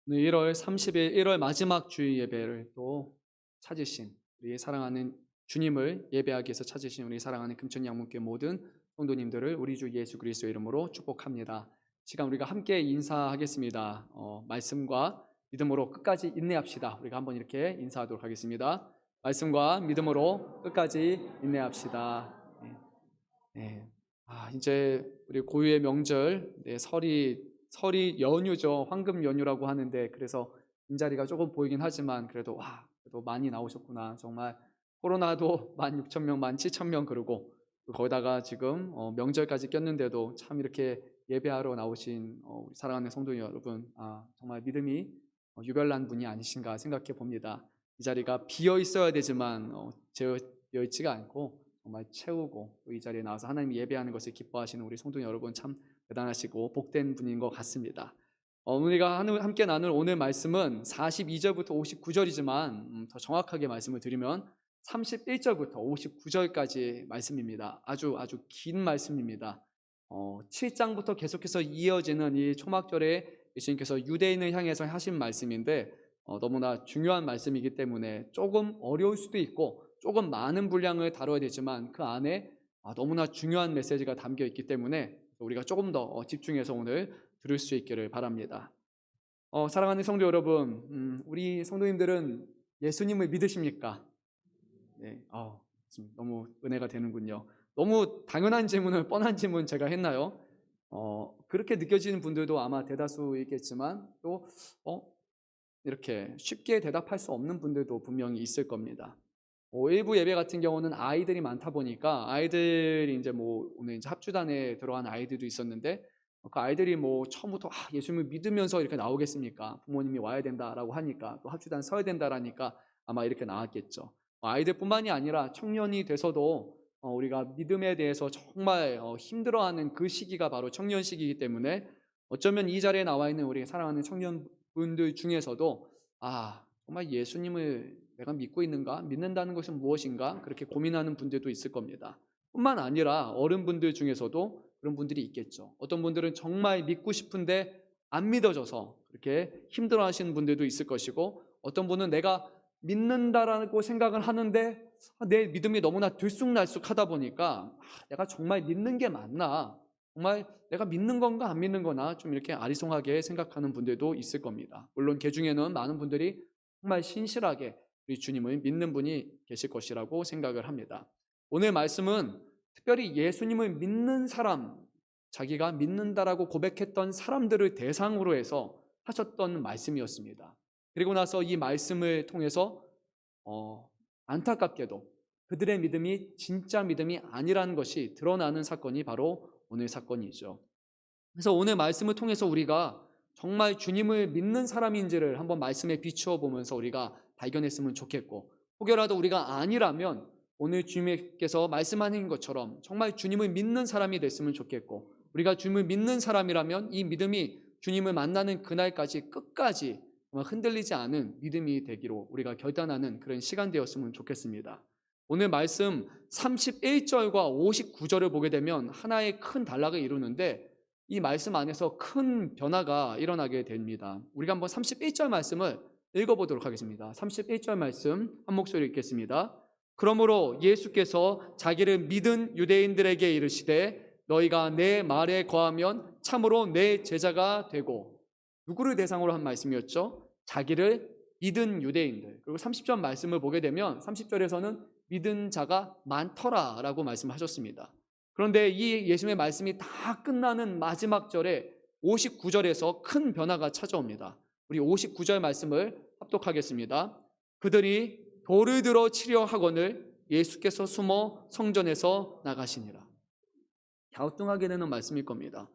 오늘 1월 30일 1월 마지막 주일 예배를 또 찾으신 우리 사랑하는 주님을 예배하기 위해서 찾으신 우리 사랑하는 금천 양문교회 모든 성도님들을 우리 주 예수 그리스도의 이름으로 축복합니다. 시간 우리가 함께 인사하겠습니다. 말씀과 믿음으로 끝까지 인내합시다. 우리가 한번 이렇게 인사하도록 하겠습니다. 말씀과 믿음으로 끝까지 인내합시다. 네. 이제 우리 고유의 명절, 설이 연휴죠. 황금 연휴라고 하는데, 그래서 빈자리가 조금 보이긴 하지만 그래도 많이 나오셨구나. 정말 코로나도 16,000명, 17,000명 그러고 거기다가 지금 명절까지 꼈는데도 참 이렇게 예배하러 나오신 우리 사랑하는 성도 여러분, 정말 믿음이 유별난 분이 아니신가 생각해 봅니다. 이 자리가 비어 있어야 되지만 비어 있지가 않고 정말 채우고 이 자리에 나와서 하나님 예배하는 것을 기뻐하시는 우리 성도 여러분, 참 대단하시고 복된 분인 것 같습니다. 우리가 함께 나눌 오늘 말씀은 42절부터 59절이지만 더 정확하게 말씀을 드리면 31절부터 59절까지 말씀입니다. 아주 긴 말씀입니다. 7장부터 계속해서 이어지는 이 초막절에 예수님께서 유대인을 향해서 하신 말씀인데 너무나 중요한 말씀이기 때문에 조금 어려울 수도 있고 조금 많은 분량을 다뤄야 되지만 그 안에 너무나 중요한 메시지가 담겨 있기 때문에 우리가 조금 더 집중해서 오늘 들을 수 있기를 바랍니다. 사랑하는 성도 여러분, 우리 성도님들은 예수님을 믿으십니까? 네, 너무 은혜가 되는군요. 너무 당연한 질문을 뻔한 질문 제가 했나요? 그렇게 느껴지는 분들도 아마 대다수이겠지만 또 이렇게 쉽게 대답할 수 없는 분들도 분명히 있을 겁니다. 일부 예배 같은 경우는 아이들이 많다 보니까 아이들이 이제 오늘 이제 합주단에 들어간 아이들도 있었는데 그 아이들이 처음부터 예수님을 믿으면서 이렇게 나오겠습니까? 부모님이 와야 된다라고 하니까 또 합주단 서야 된다라니까 아마 이렇게 나왔겠죠. 아이들뿐만이 아니라 청년이 돼서도 우리가 믿음에 대해서 정말 힘들어하는 그 시기가 바로 청년 시기이기 때문에 어쩌면 이 자리에 나와 있는 우리 사랑하는 청년분들 중에서도 정말 예수님을 내가 믿고 있는가? 믿는다는 것은 무엇인가? 그렇게 고민하는 분들도 있을 겁니다. 뿐만 아니라 어른분들 중에서도 그런 분들이 있겠죠. 어떤 분들은 정말 믿고 싶은데 안 믿어져서 그렇게 힘들어하시는 분들도 있을 것이고, 어떤 분은 내가 믿는다라고 생각을 하는데 내 믿음이 너무나 들쑥날쑥하다 보니까 내가 정말 믿는 게 맞나? 정말 내가 믿는 건가 안 믿는 거나 좀 이렇게 아리송하게 생각하는 분들도 있을 겁니다. 물론 그 중에는 많은 분들이 정말 신실하게 우리 주님을 믿는 분이 계실 것이라고 생각을 합니다. 오늘 말씀은 특별히 예수님을 믿는 사람, 자기가 믿는다라고 고백했던 사람들을 대상으로 해서 하셨던 말씀이었습니다. 그리고 나서 이 말씀을 통해서 안타깝게도 그들의 믿음이 진짜 믿음이 아니라는 것이 드러나는 사건이 바로 오늘 사건이죠. 그래서 오늘 말씀을 통해서 우리가 정말 주님을 믿는 사람인지를 한번 말씀에 비추어 보면서 우리가 발견했으면 좋겠고, 혹여라도 우리가 아니라면 오늘 주님께서 말씀하는 것처럼 정말 주님을 믿는 사람이 됐으면 좋겠고, 우리가 주님을 믿는 사람이라면 이 믿음이 주님을 만나는 그날까지 끝까지 흔들리지 않은 믿음이 되기로 우리가 결단하는 그런 시간 되었으면 좋겠습니다. 오늘 말씀 31절과 59절을 보게 되면 하나의 큰 단락을 이루는데 이 말씀 안에서 큰 변화가 일어나게 됩니다. 우리가 한번 31절 말씀을 읽어보도록 하겠습니다. 31절 말씀 한 목소리 읽겠습니다. 그러므로 예수께서 자기를 믿은 유대인들에게 이르시되 너희가 내 말에 거하면 참으로 내 제자가 되고, 누구를 대상으로 한 말씀이었죠? 자기를 믿은 유대인들. 그리고 30절 말씀을 보게 되면 30절에서는 믿은 자가 많더라 라고 말씀하셨습니다. 그런데 이 예수님의 말씀이 다 끝나는 마지막 절에 59절에서 큰 변화가 찾아옵니다. 우리 59절 말씀을 합독하겠습니다. 그들이 돌을 들어 치려 하거늘 예수께서 숨어 성전에서 나가시니라. 갸우뚱하게 되는 말씀일 겁니다.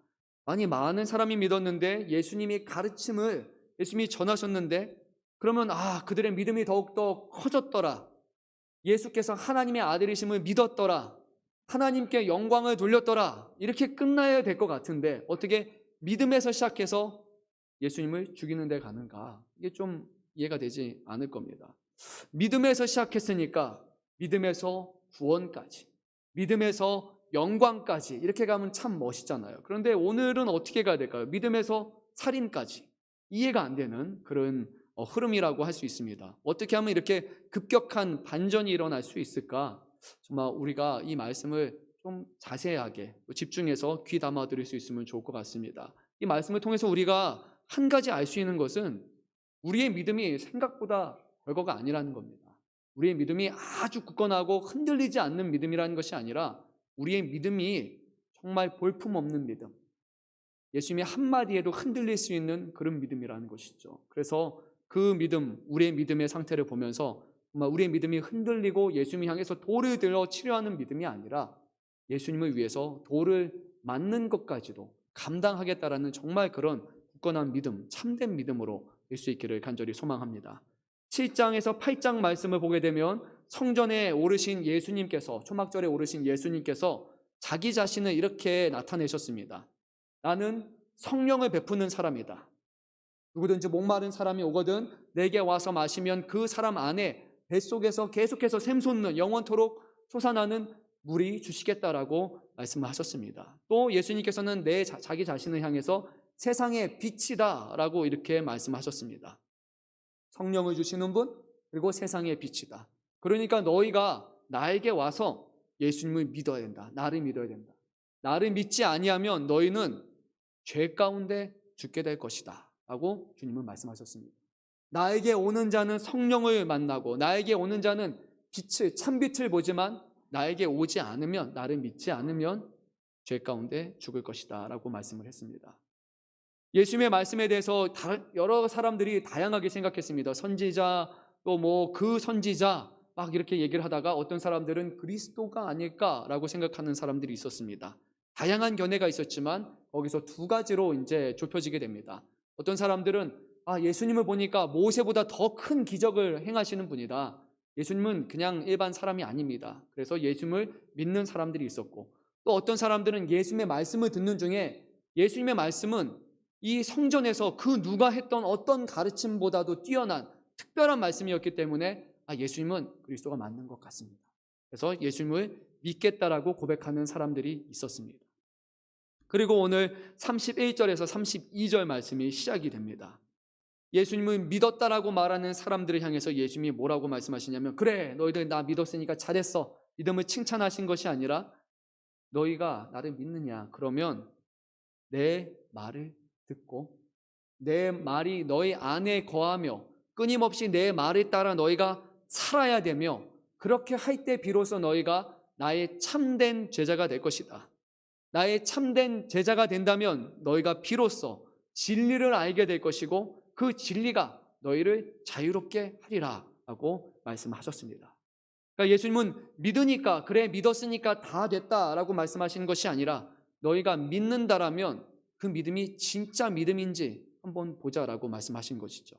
아니, 많은 사람이 믿었는데 예수님이 예수님이 전하셨는데 그러면 그들의 믿음이 더욱더 커졌더라. 예수께서 하나님의 아들이심을 믿었더라. 하나님께 영광을 돌렸더라. 이렇게 끝나야 될 것 같은데 어떻게 믿음에서 시작해서 예수님을 죽이는 데 가는가? 이게 좀 이해가 되지 않을 겁니다. 믿음에서 시작했으니까 믿음에서 구원까지, 믿음에서 영광까지 이렇게 가면 참 멋있잖아요. 그런데 오늘은 어떻게 가야 될까요? 믿음에서 살인까지, 이해가 안 되는 그런 흐름이라고 할 수 있습니다. 어떻게 하면 이렇게 급격한 반전이 일어날 수 있을까? 정말 우리가 이 말씀을 좀 자세하게 집중해서 귀 담아 들을 수 있으면 좋을 것 같습니다. 이 말씀을 통해서 우리가 한 가지 알 수 있는 것은 우리의 믿음이 생각보다 별거가 아니라는 겁니다. 우리의 믿음이 아주 굳건하고 흔들리지 않는 믿음이라는 것이 아니라 우리의 믿음이 정말 볼품없는 믿음, 예수님의 한마디에도 흔들릴 수 있는 그런 믿음이라는 것이죠. 그래서 그 믿음, 우리의 믿음의 상태를 보면서 정말 우리의 믿음이 흔들리고 예수님을 향해서 돌을 들어 치료하는 믿음이 아니라 예수님을 위해서 돌을 맞는 것까지도 감당하겠다라는 정말 그런 굳건한 믿음, 참된 믿음으로 될 수 있기를 간절히 소망합니다. 7장에서 8장 말씀을 보게 되면 성전에 오르신 예수님께서, 초막절에 오르신 예수님께서 자기 자신을 이렇게 나타내셨습니다. 나는 성령을 베푸는 사람이다. 누구든지 목마른 사람이 오거든 내게 와서 마시면 그 사람 안에 뱃속에서 계속해서 샘솟는 영원토록 솟아나는 물이 주시겠다라고 말씀하셨습니다. 또 예수님께서는 자기 자신을 향해서 세상의 빛이다 라고 이렇게 말씀하셨습니다. 성령을 주시는 분, 그리고 세상의 빛이다. 그러니까 너희가 나에게 와서 예수님을 믿어야 된다. 나를 믿어야 된다. 나를 믿지 아니하면 너희는 죄 가운데 죽게 될 것이다 라고 주님은 말씀하셨습니다. 나에게 오는 자는 성령을 만나고 나에게 오는 자는 빛을, 참빛을 보지만 나에게 오지 않으면, 나를 믿지 않으면 죄 가운데 죽을 것이다 라고 말씀을 했습니다. 예수님의 말씀에 대해서 여러 사람들이 다양하게 생각했습니다. 선지자, 또 뭐 그 선지자 막 이렇게 얘기를 하다가 어떤 사람들은 그리스도가 아닐까라고 생각하는 사람들이 있었습니다. 다양한 견해가 있었지만 거기서 두 가지로 이제 좁혀지게 됩니다. 어떤 사람들은 예수님을 보니까 모세보다 더 큰 기적을 행하시는 분이다. 예수님은 그냥 일반 사람이 아닙니다. 그래서 예수님을 믿는 사람들이 있었고, 또 어떤 사람들은 예수님의 말씀을 듣는 중에 예수님의 말씀은 이 성전에서 그 누가 했던 어떤 가르침보다도 뛰어난 특별한 말씀이었기 때문에 예수님은 그리스도가 맞는 것 같습니다. 그래서 예수님을 믿겠다라고 고백하는 사람들이 있었습니다. 그리고 오늘 31절에서 32절 말씀이 시작이 됩니다. 예수님을 믿었다라고 말하는 사람들을 향해서 예수님이 뭐라고 말씀하시냐면, 그래 너희들 나 믿었으니까 잘했어, 믿음을 칭찬하신 것이 아니라 너희가 나를 믿느냐, 그러면 내 말을 듣고 내 말이 너희 안에 거하며 끊임없이 내 말을 따라 너희가 살아야 되며, 그렇게 할 때 비로소 너희가 나의 참된 제자가 될 것이다. 나의 참된 제자가 된다면 너희가 비로소 진리를 알게 될 것이고 그 진리가 너희를 자유롭게 하리라 라고 말씀하셨습니다. 그러니까 예수님은 믿으니까, 그래 믿었으니까 다 됐다라고 말씀하시는 것이 아니라 너희가 믿는다라면 그 믿음이 진짜 믿음인지 한번 보자라고 말씀하신 것이죠.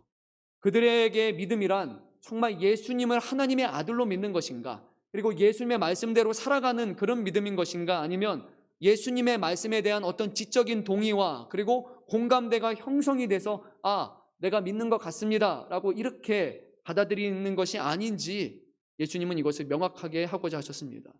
그들에게 믿음이란 정말 예수님을 하나님의 아들로 믿는 것인가, 그리고 예수님의 말씀대로 살아가는 그런 믿음인 것인가, 아니면 예수님의 말씀에 대한 어떤 지적인 동의와 그리고 공감대가 형성이 돼서 내가 믿는 것 같습니다 라고 이렇게 받아들이는 것이 아닌지 예수님은 이것을 명확하게 하고자 하셨습니다.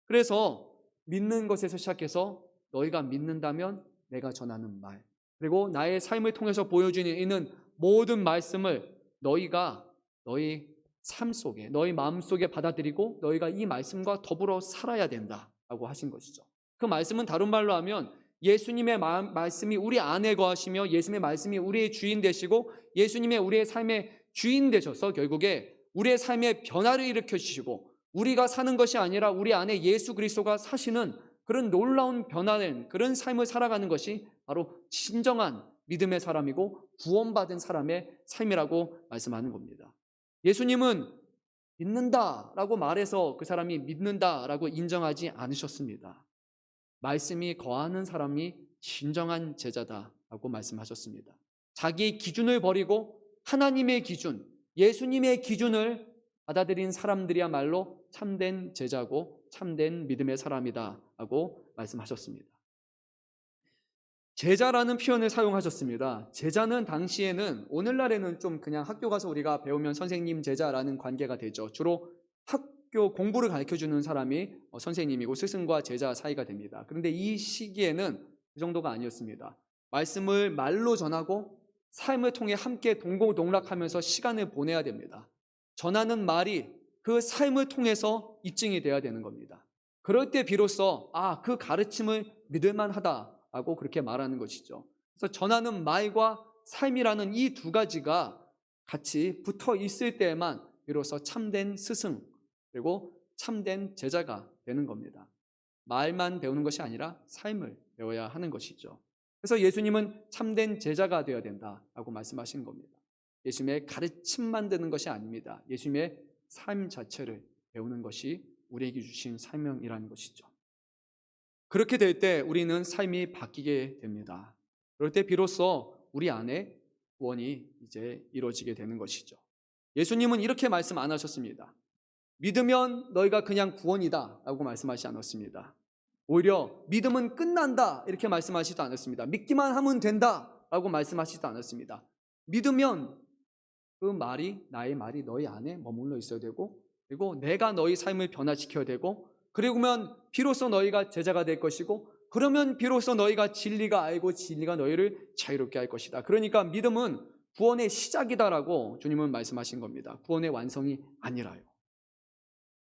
그래서 믿는 것에서 시작해서 너희가 믿는다면 내가 전하는 말, 그리고 나의 삶을 통해서 보여주는 모든 말씀을 너희가 너희 삶 속에, 너희 마음 속에 받아들이고 너희가 이 말씀과 더불어 살아야 된다라고 하신 것이죠. 그 말씀은 다른 말로 하면 예수님의 말씀이 우리 안에 거하시며 예수님의 말씀이 우리의 주인 되시고 예수님의 우리의 삶의 주인 되셔서 결국에 우리의 삶에 변화를 일으켜 주시고 우리가 사는 것이 아니라 우리 안에 예수 그리스도가 사시는 그런 놀라운 변화된 그런 삶을 살아가는 것이 바로 진정한 믿음의 사람이고 구원받은 사람의 삶이라고 말씀하는 겁니다. 예수님은 믿는다라고 말해서 그 사람이 믿는다라고 인정하지 않으셨습니다. 말씀이 거하는 사람이 진정한 제자다라고 말씀하셨습니다. 자기의 기준을 버리고 하나님의 기준, 예수님의 기준을 받아들인 사람들이야말로 참된 제자고 참된 믿음의 사람이다라고 말씀하셨습니다. 제자라는 표현을 사용하셨습니다. 제자는 당시에는, 오늘날에는 좀 그냥 학교 가서 우리가 배우면 선생님 제자라는 관계가 되죠. 주로 학교 공부를 가르쳐주는 사람이 선생님이고 스승과 제자 사이가 됩니다. 그런데 이 시기에는 그 정도가 아니었습니다. 말씀을 말로 전하고 삶을 통해 함께 동고동락하면서 시간을 보내야 됩니다. 전하는 말이 그 삶을 통해서 입증이 돼야 되는 겁니다. 그럴 때 비로소 그 가르침을 믿을만하다라고 그렇게 말하는 것이죠. 그래서 전하는 말과 삶이라는 이 두 가지가 같이 붙어 있을 때에만 비로소 참된 스승 그리고 참된 제자가 되는 겁니다. 말만 배우는 것이 아니라 삶을 배워야 하는 것이죠. 그래서 예수님은 참된 제자가 되어야 된다라고 말씀하시는 겁니다. 예수님의 가르침만 듣는 것이 아닙니다. 예수님의 삶 자체를 배우는 것이 우리에게 주신 사명이라는 것이죠. 그렇게 될 때 우리는 삶이 바뀌게 됩니다. 그럴 때 비로소 우리 안에 구원이 이제 이루어지게 되는 것이죠. 예수님은 이렇게 말씀 안 하셨습니다. 믿으면 너희가 그냥 구원이다 라고 말씀하시지 않았습니다. 오히려 믿음은 끝난다 이렇게 말씀하시지도 않았습니다. 믿기만 하면 된다 라고 말씀하시지도 않았습니다. 믿으면 그 말이 나의 말이 너희 안에 머물러 있어야 되고 그리고 내가 너희 삶을 변화시켜야 되고 그러면 비로소 너희가 제자가 될 것이고 그러면 비로소 너희가 진리가 알고 진리가 너희를 자유롭게 할 것이다. 그러니까 믿음은 구원의 시작이다라고 주님은 말씀하신 겁니다. 구원의 완성이 아니라요.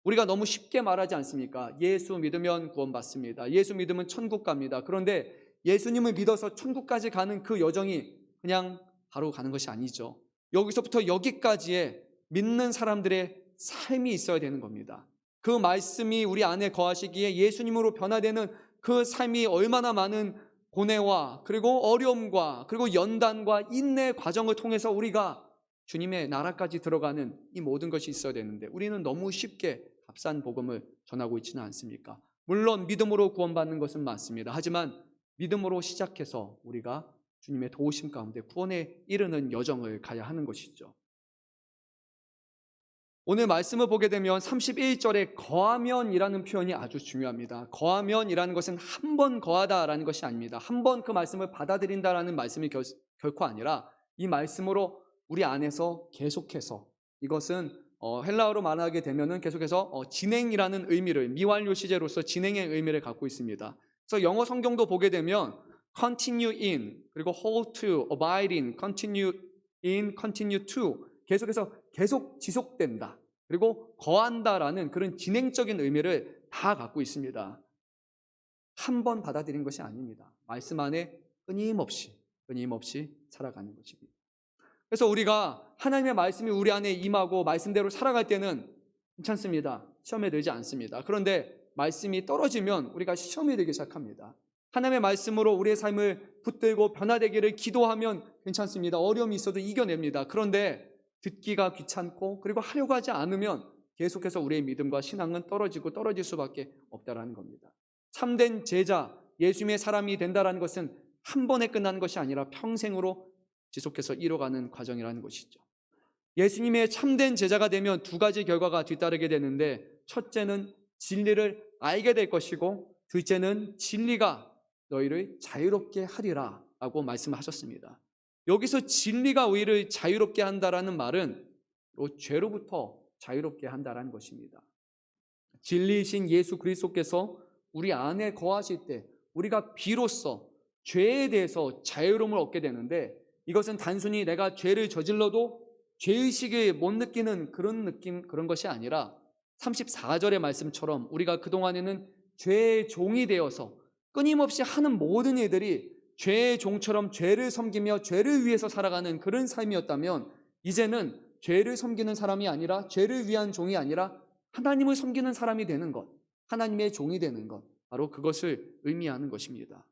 우리가 너무 쉽게 말하지 않습니까? 예수 믿으면 구원받습니다. 예수 믿으면 천국 갑니다. 그런데 예수님을 믿어서 천국까지 가는 그 여정이 그냥 바로 가는 것이 아니죠. 여기서부터 여기까지의 믿는 사람들의 삶이 있어야 되는 겁니다. 그 말씀이 우리 안에 거하시기에 예수님으로 변화되는 그 삶이 얼마나 많은 고뇌와 그리고 어려움과 그리고 연단과 인내 과정을 통해서 우리가 주님의 나라까지 들어가는 이 모든 것이 있어야 되는데 우리는 너무 쉽게 값싼 복음을 전하고 있지는 않습니까? 물론 믿음으로 구원받는 것은 맞습니다. 하지만 믿음으로 시작해서 우리가 주님의 도우심 가운데 구원에 이르는 여정을 가야 하는 것이죠. 오늘 말씀을 보게 되면 31절에 거하면이라는 표현이 아주 중요합니다. 거하면이라는 것은 한 번 거하다라는 것이 아닙니다. 한 번 그 말씀을 받아들인다라는 말씀이 결코 아니라 이 말씀으로 우리 안에서 계속해서 이것은 헬라어로 말하게 되면은 계속해서 진행이라는 의미를 미완료 시제로서 진행의 의미를 갖고 있습니다. 그래서 영어 성경도 보게 되면 continue in 그리고 hold to, abide in, continue in, continue to 계속해서 계속 지속된다. 그리고 거한다라는 그런 진행적인 의미를 다 갖고 있습니다. 한 번 받아들인 것이 아닙니다. 말씀 안에 끊임없이 살아가는 것입니다. 그래서 우리가 하나님의 말씀이 우리 안에 임하고 말씀대로 살아갈 때는 괜찮습니다. 시험에 들지 않습니다. 그런데 말씀이 떨어지면 우리가 시험에 들기 시작합니다. 하나님의 말씀으로 우리의 삶을 붙들고 변화되기를 기도하면 괜찮습니다. 어려움이 있어도 이겨냅니다. 그런데 듣기가 귀찮고 그리고 하려고 하지 않으면 계속해서 우리의 믿음과 신앙은 떨어질 수밖에 없다라는 겁니다. 참된 제자, 예수님의 사람이 된다라는 것은 한 번에 끝나는 것이 아니라 평생으로 지속해서 이뤄가는 과정이라는 것이죠. 예수님의 참된 제자가 되면 두 가지 결과가 뒤따르게 되는데 첫째는 진리를 알게 될 것이고 둘째는 진리가 너희를 자유롭게 하리라 라고 말씀하셨습니다. 여기서 진리가 우리를 자유롭게 한다라는 말은 죄로부터 자유롭게 한다라는 것입니다. 진리이신 예수 그리스도께서 우리 안에 거하실 때 우리가 비로소 죄에 대해서 자유로움을 얻게 되는데 이것은 단순히 내가 죄를 저질러도 죄의식을 못 느끼는 그런 것이 아니라 34절의 말씀처럼 우리가 그동안에는 죄의 종이 되어서 끊임없이 하는 모든 일들이 죄의 종처럼 죄를 섬기며 죄를 위해서 살아가는 그런 삶이었다면 이제는 죄를 섬기는 사람이 아니라 죄를 위한 종이 아니라 하나님을 섬기는 사람이 되는 것, 하나님의 종이 되는 것, 바로 그것을 의미하는 것입니다.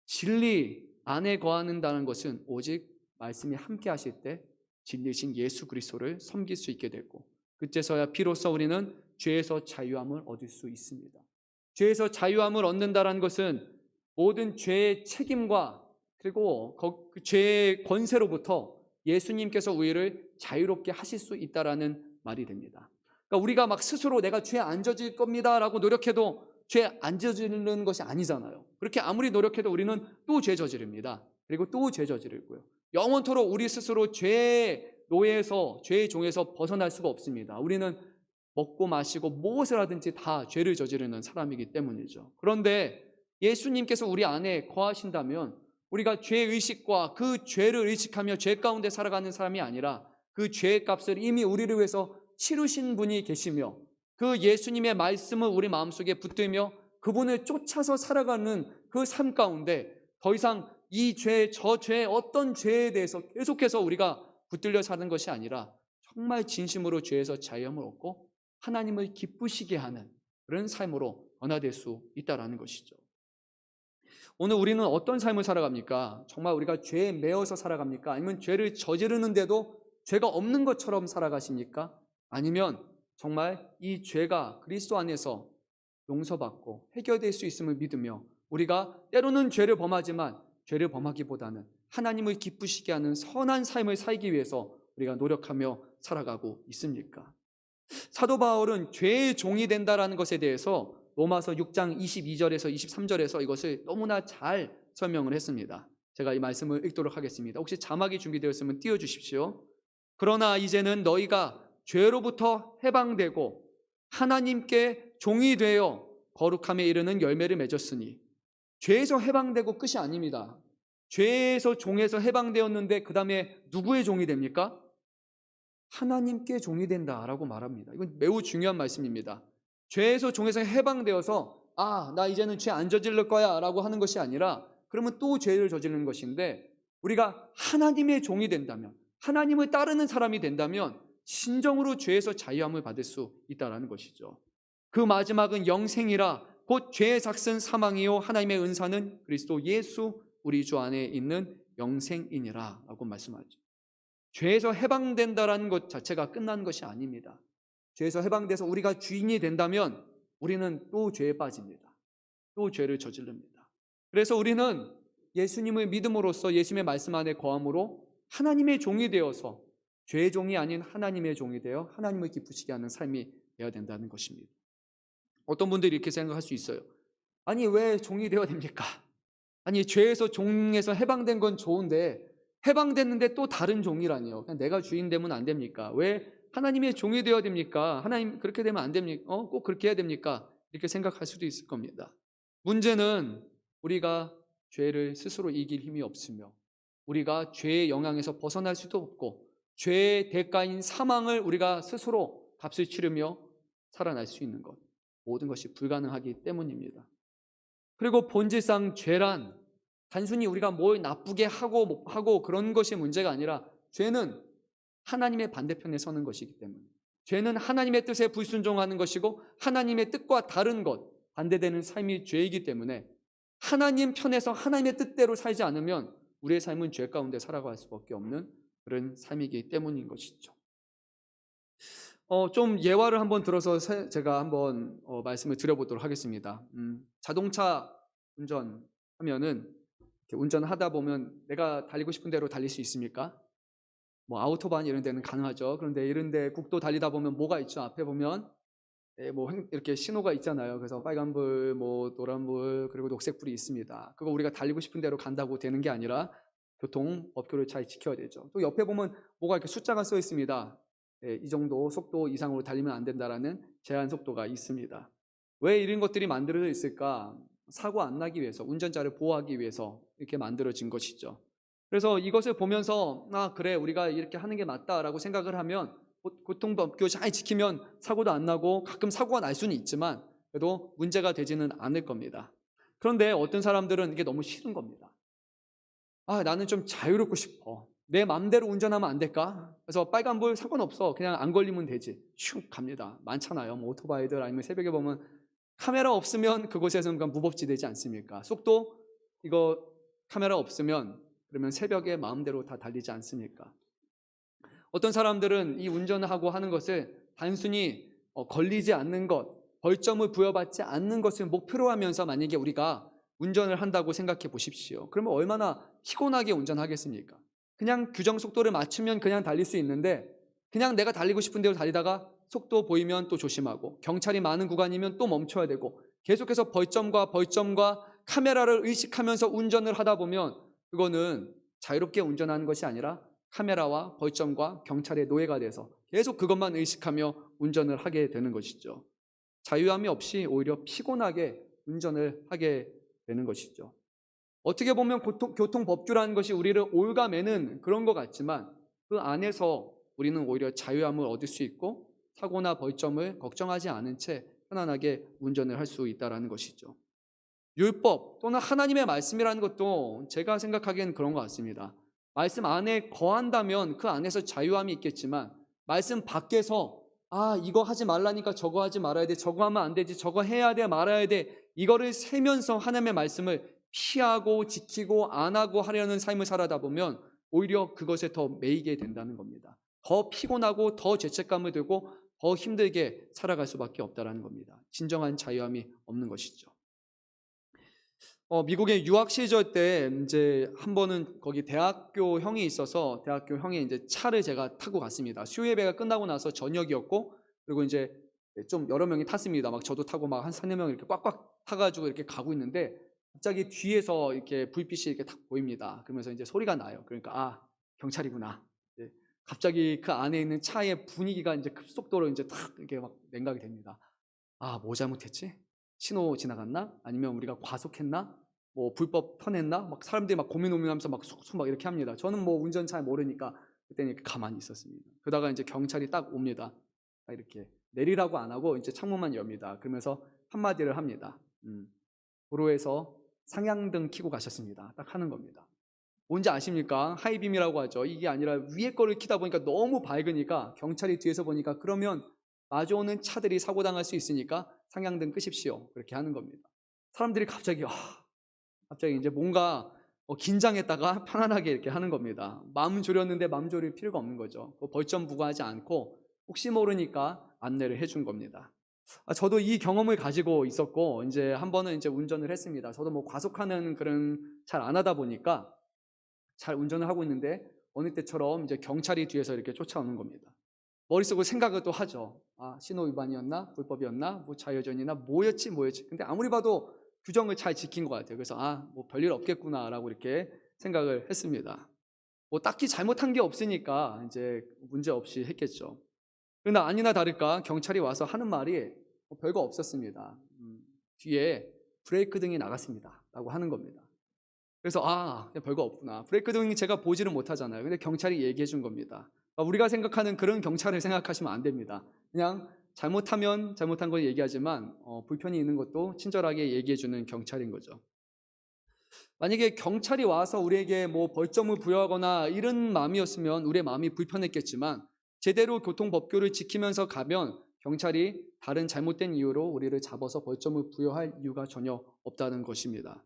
진리 안에 거하는다는 것은 오직 말씀이 함께 하실 때 진리신 예수 그리스도를 섬길 수 있게 되고 그때서야 비로소 우리는 죄에서 자유함을 얻을 수 있습니다. 죄에서 자유함을 얻는다는 것은 모든 죄의 책임과 그리고 그 죄의 권세로부터 예수님께서 우리를 자유롭게 하실 수 있다라는 말이 됩니다. 그러니까 우리가 막 스스로 내가 죄 안 저질 겁니다라고 노력해도 죄 안 저지르는 것이 아니잖아요. 그렇게 아무리 노력해도 우리는 또 죄 저지릅니다. 그리고 또 죄 저지르고요. 영원토록 우리 스스로 죄의 노예에서 죄의 종에서 벗어날 수가 없습니다. 우리는 먹고 마시고 무엇을 하든지 다 죄를 저지르는 사람이기 때문이죠. 그런데 예수님께서 우리 안에 거하신다면 우리가 죄의식과 그 죄를 의식하며 죄 가운데 살아가는 사람이 아니라 그 죄의 값을 이미 우리를 위해서 치르신 분이 계시며 그 예수님의 말씀을 우리 마음속에 붙들며 그분을 쫓아서 살아가는 그 삶 가운데 더 이상 이 죄, 저 죄, 어떤 죄에 대해서 계속해서 우리가 붙들려 사는 것이 아니라 정말 진심으로 죄에서 자유함을 얻고 하나님을 기쁘시게 하는 그런 삶으로 변화될 수 있다는 것이죠. 오늘 우리는 어떤 삶을 살아갑니까? 정말 우리가 죄에 매여서 살아갑니까? 아니면 죄를 저지르는데도 죄가 없는 것처럼 살아가십니까? 아니면 정말 이 죄가 그리스도 안에서 용서받고 해결될 수 있음을 믿으며 우리가 때로는 죄를 범하지만 죄를 범하기보다는 하나님을 기쁘시게 하는 선한 삶을 살기 위해서 우리가 노력하며 살아가고 있습니까? 사도 바울은 죄의 종이 된다라는 것에 대해서 로마서 6장 22절에서 23절에서 이것을 너무나 잘 설명을 했습니다. 제가 이 말씀을 읽도록 하겠습니다. 혹시 자막이 준비되었으면 띄워주십시오. 그러나 이제는 너희가 죄로부터 해방되고 하나님께 종이 되어 거룩함에 이르는 열매를 맺었으니 죄에서 해방되고 끝이 아닙니다. 죄에서 종에서 해방되었는데 그 다음에 누구의 종이 됩니까? 하나님께 종이 된다라고 말합니다. 이건 매우 중요한 말씀입니다. 죄에서 종에서 해방되어서 나 이제는 죄 안 저지를 거야 라고 하는 것이 아니라 그러면 또 죄를 저지르는 것인데 우리가 하나님의 종이 된다면 하나님을 따르는 사람이 된다면 진정으로 죄에서 자유함을 받을 수 있다는 것이죠. 그 마지막은 영생이라 곧 죄의 삭은 사망이요 하나님의 은사는 그리스도 예수 우리 주 안에 있는 영생이니라 라고 말씀하죠. 죄에서 해방된다는 것 자체가 끝난 것이 아닙니다. 죄에서 해방돼서 우리가 주인이 된다면 우리는 또 죄에 빠집니다. 또 죄를 저지릅니다. 그래서 우리는 예수님을 믿음으로써 예수님의 말씀 안에 거함으로 하나님의 종이 되어서 죄의 종이 아닌 하나님의 종이 되어 하나님을 기쁘시게 하는 삶이 되어야 된다는 것입니다. 어떤 분들이 이렇게 생각할 수 있어요. 아니 왜 종이 되어야 됩니까? 아니 죄에서 종에서 해방된 건 좋은데 해방됐는데 또 다른 종이라니요. 그냥 내가 주인 되면 안 됩니까? 왜 하나님의 종이 되어야 됩니까? 하나님 그렇게 되면 안 됩니까? 꼭 그렇게 해야 됩니까? 이렇게 생각할 수도 있을 겁니다. 문제는 우리가 죄를 스스로 이길 힘이 없으며 우리가 죄의 영향에서 벗어날 수도 없고 죄의 대가인 사망을 우리가 스스로 값을 치르며 살아날 수 있는 것 모든 것이 불가능하기 때문입니다. 그리고 본질상 죄란 단순히 우리가 뭘 나쁘게 하고 그런 것이 문제가 아니라 죄는 하나님의 반대편에 서는 것이기 때문에 죄는 하나님의 뜻에 불순종하는 것이고 하나님의 뜻과 다른 것 반대되는 삶이 죄이기 때문에 하나님 편에서 하나님의 뜻대로 살지 않으면 우리의 삶은 죄 가운데 살아갈 수밖에 없는 그런 삶이기 때문인 것이죠. 좀 예화를 한번 들어서 제가 한번 말씀을 드려보도록 하겠습니다. 자동차 운전하면은 이렇게 운전하다 보면 내가 달리고 싶은 대로 달릴 수 있습니까? 뭐 아우토반 이런 데는 가능하죠. 그런데 이런 데 국도 달리다 보면 뭐가 있죠? 앞에 보면 뭐 이렇게 신호가 있잖아요. 그래서 빨간불, 뭐 노란불, 그리고 녹색불이 있습니다. 그거 우리가 달리고 싶은 대로 간다고 되는 게 아니라 교통 법규를 잘 지켜야 되죠. 또 옆에 보면 뭐가 이렇게 숫자가 써 있습니다. 이 정도 속도 이상으로 달리면 안 된다라는 제한 속도가 있습니다. 왜 이런 것들이 만들어져 있을까? 사고 안 나기 위해서, 운전자를 보호하기 위해서 이렇게 만들어진 것이죠. 그래서 이것을 보면서 그래 우리가 이렇게 하는 게 맞다라고 생각을 하면 교통법규 잘 지키면 사고도 안 나고 가끔 사고가 날 수는 있지만 그래도 문제가 되지는 않을 겁니다. 그런데 어떤 사람들은 이게 너무 싫은 겁니다. 나는 좀 자유롭고 싶어. 내 마음대로 운전하면 안 될까? 그래서 빨간불 상관없어. 그냥 안 걸리면 되지. 슉 갑니다. 많잖아요. 뭐 오토바이들 아니면 새벽에 보면 카메라 없으면 그곳에서는 무법지 되지 않습니까? 속도 이거 카메라 없으면 그러면 새벽에 마음대로 다 달리지 않습니까? 어떤 사람들은 이 운전하고 하는 것을 단순히 걸리지 않는 것, 벌점을 부여받지 않는 것을 목표로 하면서 만약에 우리가 운전을 한다고 생각해 보십시오. 그러면 얼마나 피곤하게 운전하겠습니까? 그냥 규정 속도를 맞추면 그냥 달릴 수 있는데 그냥 내가 달리고 싶은 대로 달리다가 속도 보이면 또 조심하고 경찰이 많은 구간이면 또 멈춰야 되고 계속해서 벌점과 카메라를 의식하면서 운전을 하다 보면 그거는 자유롭게 운전하는 것이 아니라 카메라와 벌점과 경찰의 노예가 돼서 계속 그것만 의식하며 운전을 하게 되는 것이죠. 자유함이 없이 오히려 피곤하게 운전을 하게 되는 것이죠. 어떻게 보면 교통법규라는 것이 우리를 올가매는 그런 것 같지만 그 안에서 우리는 오히려 자유함을 얻을 수 있고 사고나 벌점을 걱정하지 않은 채 편안하게 운전을 할 수 있다는 것이죠. 율법 또는 하나님의 말씀이라는 것도 제가 생각하기엔 그런 것 같습니다. 말씀 안에 거한다면 그 안에서 자유함이 있겠지만 말씀 밖에서 이거 하지 말라니까 저거 하지 말아야 돼, 저거 하면 안 되지, 저거 해야 돼 말아야 돼, 이거를 세면서 하나님의 말씀을 피하고 지키고 안 하고 하려는 삶을 살아다 보면 오히려 그것에 더 매이게 된다는 겁니다. 더 피곤하고 더 죄책감을 들고 더 힘들게 살아갈 수밖에 없다는 겁니다. 진정한 자유함이 없는 것이죠. 미국에 유학 시절 때 이제 한 번은 거기 대학교 형이 있어서 대학교 형이 이제 차를 제가 타고 갔습니다. 수요 예배가 끝나고 나서 저녁이었고, 그리고 이제 좀 여러 명이 탔습니다. 막 저도 타고 막 한 3-4명 이렇게 꽉꽉 타가지고 이렇게 가고 있는데 갑자기 뒤에서 이렇게 불빛이 이렇게 딱 보입니다. 그러면서 이제 소리가 나요. 그러니까 경찰이구나. 이제 갑자기 그 안에 있는 차의 분위기가 이제 급속도로 이제 탁 이렇게 막 냉각이 됩니다. 뭐 잘못했지? 신호 지나갔나? 아니면 우리가 과속했나? 뭐 불법 터냈나? 막 사람들이 막 고민하면서 막 쑥쑥 막 이렇게 합니다. 저는 뭐 운전 잘 모르니까 그때는 이렇게 가만히 있었습니다. 그러다가 이제 경찰이 딱 옵니다. 이렇게 내리라고 안 하고 이제 창문만 엽니다. 그러면서 한마디를 합니다. 도로에서 상향등 켜고 가셨습니다. 딱 하는 겁니다. 뭔지 아십니까? 하이빔이라고 하죠. 이게 아니라 위에 거를 켜다 보니까 너무 밝으니까 경찰이 뒤에서 보니까 그러면 마주오는 차들이 사고당할 수 있으니까 상향등 끄십시오. 그렇게 하는 겁니다. 사람들이 갑자기 이제 뭔가 긴장했다가 편안하게 이렇게 하는 겁니다. 마음 졸였는데 마음 졸일 필요가 없는 거죠. 벌점 부과하지 않고 혹시 모르니까 안내를 해준 겁니다. 저도 이 경험을 가지고 있었고 이제 한 번은 이제 운전을 했습니다. 저도 뭐 과속하는 그런 잘 안 하다 보니까 잘 운전을 하고 있는데 어느 때처럼 이제 경찰이 뒤에서 이렇게 쫓아오는 겁니다. 머릿속으로 생각을 또 하죠. 신호 위반이었나? 불법이었나? 뭐 좌회전이나 뭐였지? 근데 아무리 봐도 규정을 잘 지킨 것 같아요. 그래서 뭐 별일 없겠구나라고 이렇게 생각을 했습니다. 뭐 딱히 잘못한 게 없으니까 이제 문제 없이 했겠죠. 그러나 아니나 다를까 경찰이 와서 하는 말이 별거 없었습니다. 뒤에 브레이크 등이 나갔습니다 라고 하는 겁니다. 그래서 그냥 별거 없구나. 브레이크 등 제가 보지를 못하잖아요. 근데 경찰이 얘기해 준 겁니다. 우리가 생각하는 그런 경찰을 생각하시면 안 됩니다. 그냥 잘못하면 잘못한 걸 얘기하지만 불편이 있는 것도 친절하게 얘기해 주는 경찰인 거죠. 만약에 경찰이 와서 우리에게 뭐 벌점을 부여하거나 이런 마음이었으면 우리의 마음이 불편했겠지만 제대로 교통법규를 지키면서 가면 경찰이 다른 잘못된 이유로 우리를 잡아서 벌점을 부여할 이유가 전혀 없다는 것입니다.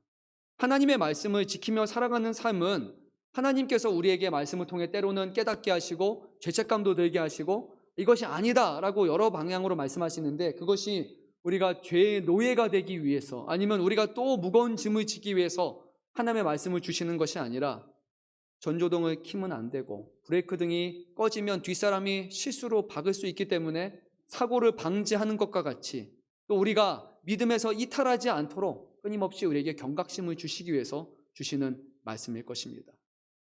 하나님의 말씀을 지키며 살아가는 삶은 하나님께서 우리에게 말씀을 통해 때로는 깨닫게 하시고 죄책감도 들게 하시고 이것이 아니다라고 여러 방향으로 말씀하시는데 그것이 우리가 죄의 노예가 되기 위해서 아니면 우리가 또 무거운 짐을 지기 위해서 하나님의 말씀을 주시는 것이 아니라 전조등을 켜면 안 되고 브레이크 등이 꺼지면 뒷사람이 실수로 박을 수 있기 때문에 사고를 방지하는 것과 같이 또 우리가 믿음에서 이탈하지 않도록 끊임없이 우리에게 경각심을 주시기 위해서 주시는 말씀일 것입니다.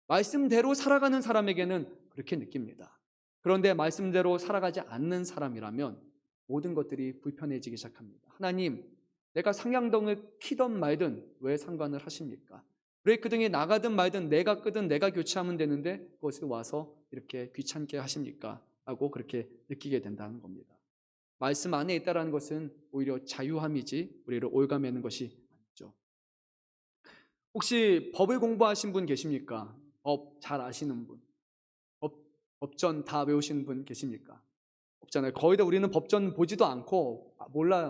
말씀대로 살아가는 사람에게는 그렇게 느낍니다. 그런데 말씀대로 살아가지 않는 사람이라면 모든 것들이 불편해지기 시작합니다. 하나님, 내가 상향등을 켜든 말든 왜 상관을 하십니까? 브레이크 등이 나가든 말든 내가 끄든 내가 교체하면 되는데 그것을 와서 이렇게 귀찮게 하십니까? 하고 그렇게 느끼게 된다는 겁니다. 말씀 안에 있다는 것은 오히려 자유함이지 우리를 올가매는 것이 아니죠. 혹시 법을 공부하신 분 계십니까? 법 잘 아시는 분? 법전 다 외우시는 분 계십니까? 없잖아요. 거의 다 우리는 법전 보지도 않고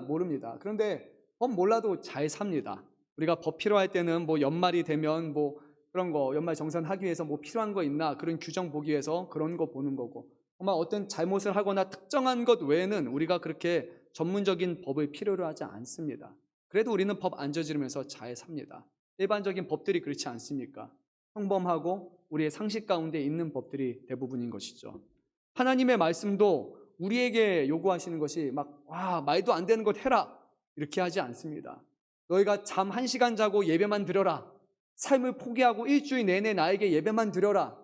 모릅니다. 그런데 법 몰라도 잘 삽니다. 우리가 법 필요할 때는 뭐 연말이 되면 뭐 그런 거 연말 정산하기 위해서 뭐 필요한 거 있나 그런 규정 보기 위해서 그런 거 보는 거고 정말 어떤 잘못을 하거나 특정한 것 외에는 우리가 그렇게 전문적인 법을 필요로 하지 않습니다. 그래도 우리는 법 안 저지르면서 잘 삽니다. 일반적인 법들이 그렇지 않습니까? 평범하고 우리의 상식 가운데 있는 법들이 대부분인 것이죠. 하나님의 말씀도 우리에게 요구하시는 것이 말도 안 되는 것 해라 이렇게 하지 않습니다. 너희가 잠 1시간 자고 예배만 드려라. 삶을 포기하고 일주일 내내 나에게 예배만 드려라.